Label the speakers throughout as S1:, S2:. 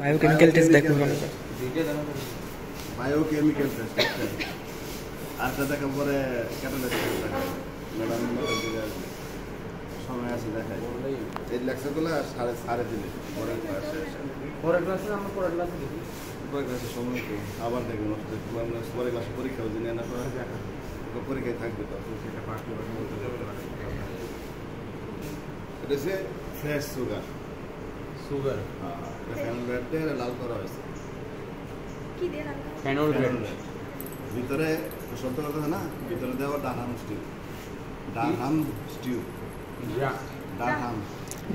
S1: Biochemical test দেখুন
S2: biochemical test আরটা দেখার পরে ক্যাটালাইসিস দেখাবো ম্যাডাম সময় আছে দেখাই এই লেকচারগুলো সাড়ে দিনে পরের ক্লাসে
S3: আমরা পরের ক্লাসে দেখি
S2: পরের ক্লাসে সময় তো আবার দেখবেন পরের ক্লাসে পরীক্ষা হচ্ছে নিয়ে না করে পরীক্ষায় থাকবে তো সেটা পাস করে বলতে যাবে এটা হচ্ছে ফ্রেশ সুগার হ্যাঁ এটা ফেনল রেড দিয়ে লাল করা হয়েছে
S4: কি দিয়ে লাল
S3: ফেনল রেড
S2: ভিতরে সত্য কথা না ভিতরে দেওয়া ডারহাম স্টিউ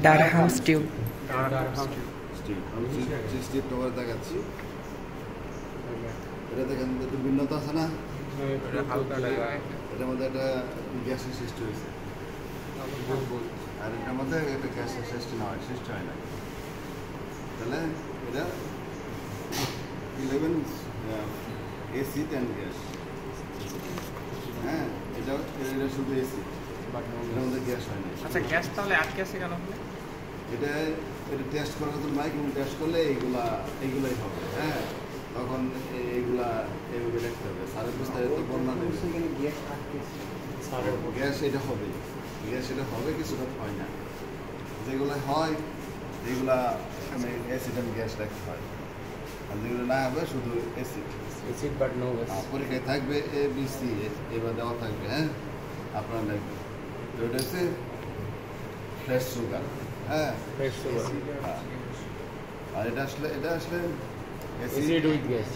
S2: ডারহাম স্টিউ আমি স্টিউটা করে দেখাচ্ছি এটা দেখেন একটু ভিন্নতা আছে না এটার মধ্যে একটা গ্যাসের সৃষ্টি হয়েছে আর এটার মধ্যে একটা গ্যাসের সৃষ্টি হয় না তাহলে এটা 11 অ্যাসিড অ্যান্ড গ্যাস হ্যাঁ এটা শুধু অ্যাসিড এটার মধ্যে গ্যাস হয় না।
S3: আচ্ছা গ্যাস তাহলে আটকে আছে কেন?
S2: এটা টেস্ট করার জন্য মাইক টেস্ট করলে এইগুলাই হবে হ্যাঁ তখন এইভাবে দেখতে হবে সারের বিস্তারিত বর্ণনা দেবে গ্যাস এটা হবে কিছুটা হয় না যেগুলো হয় এগুলা অ্যাসিড অ্যান্ড গ্যাস রাখতে হয় আর যেগুলো না হবে শুধু অ্যাসিড
S3: বাট নো গ্যাস
S2: পরীক্ষায় থাকবে ABC এবার দেওয়া থাকবে হ্যাঁ আপনারা দেখবেন তো এটা হচ্ছে ফ্রেশ সুগার হ্যাঁ আর এটা আসলে
S3: acid with gas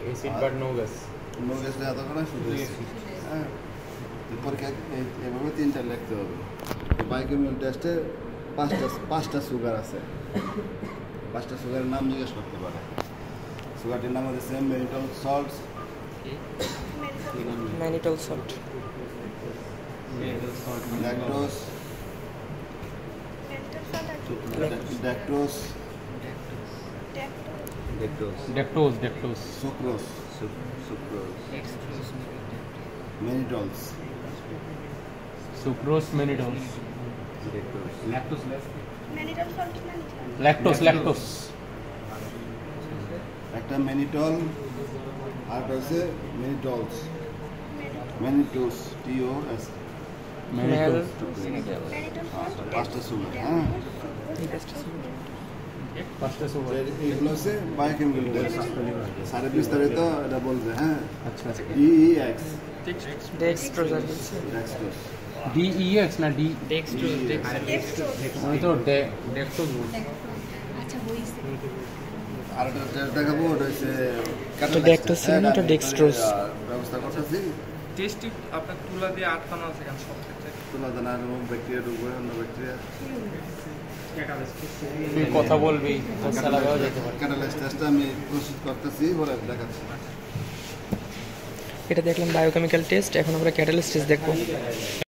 S3: acid but no gas
S2: এত করে শুধু হ্যাঁ পরীক্ষা এভাবে 3টা লিখতে হবে বায়োকেমিক্যাল টেস্টে 5টা সুগার আছে 5টা সুগারের নাম জিজ্ঞেস করতে পারে সুগারটির নাম হচ্ছে mannitol salt lactose
S3: dextrose
S2: sucrose mannitols
S3: sucrose mannitols
S4: mannitol salt
S3: lactose
S2: একটা ম্যানিটল আর হচ্ছে ম্যানিটোস TOS
S3: ম্যানিটলস
S2: 5টা সুগার হ্যাঁ
S3: 5টা সুগার
S2: এগুলো হচ্ছে বায়োকেমিক্যাল টেস্ট সারে বিস্তারিত এটা বলবে হ্যাঁ
S3: আচ্ছা
S2: DEX
S1: ডেক্সট্রোজ
S3: DEX না
S4: ডেক্সট্রোজ
S3: আমি তো ডেক্টোজ বলছি
S4: আচ্ছা হইছে
S2: আর এটা দেখাবো ওটা হচ্ছে
S1: ডেক্সট্রোজ
S2: ব্যবস্থা করতেছি
S3: টেস্ট আপনার তুলা দিয়ে আটকানো আছে কেন সব ক্ষেত্রে
S2: তোলা জানা ব্যাকটেরিয়া ঢুকবে অন্য ব্যাকটেরিয়া
S3: তুই কথা বলবি চালাবেও যেতে পারে
S2: ক্যাটালাইসিস টেস্টটা আমি প্রস্তুত করতেছি বলে দেখাচ্ছি
S1: এটা দেখলাম বায়োকেমিক্যাল টেস্ট এখন আমরা ক্যাটালিস্ট টেস্ট দেখবো